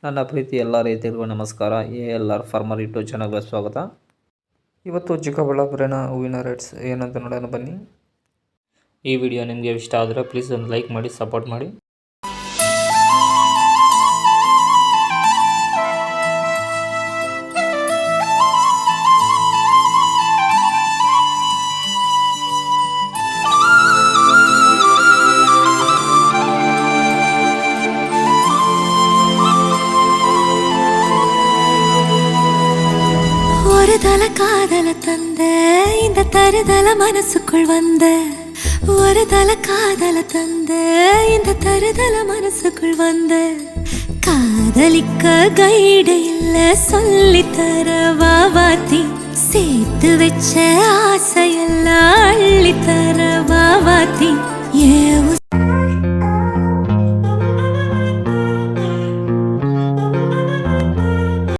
ನನ್ನ ಪ್ರೀತಿ ಎಲ್ಲ ರೈತರಿಗೂ ನಮಸ್ಕಾರ. ALR ಫಾರ್ಮರ್ ಯೂಟ್ಯೂಬ್ ಚಾನಲ್ಗೆ ಸ್ವಾಗತ. ಇವತ್ತು ಚಿಕ್ಕಬಳ್ಳಾಪುರಿನ ಹೂವಿನ ರೇಟ್ಸ್ ಏನಂತ ನೋಡೋಣ ಬನ್ನಿ. ಈ ವಿಡಿಯೋ ನಿಮಗೆ ಇಷ್ಟ ಆದರೆ ಪ್ಲೀಸ್ ಒಂದು ಲೈಕ್ ಮಾಡಿ, ಸಪೋರ್ಟ್ ಮಾಡಿ. ஒருதல காதல தந்த இந்த தருதல மனசுக்குள் வந்த ஒருதல காதல தந்த இந்த தருதல மனசுக்குள் வந்த காதலிக்க கைடு இல்ல சொல்லித்தர வாவாத்தி சேர்த்து வச்ச ஆசையெல்லாம் அள்ளித்தர வாவாத்தி ஏ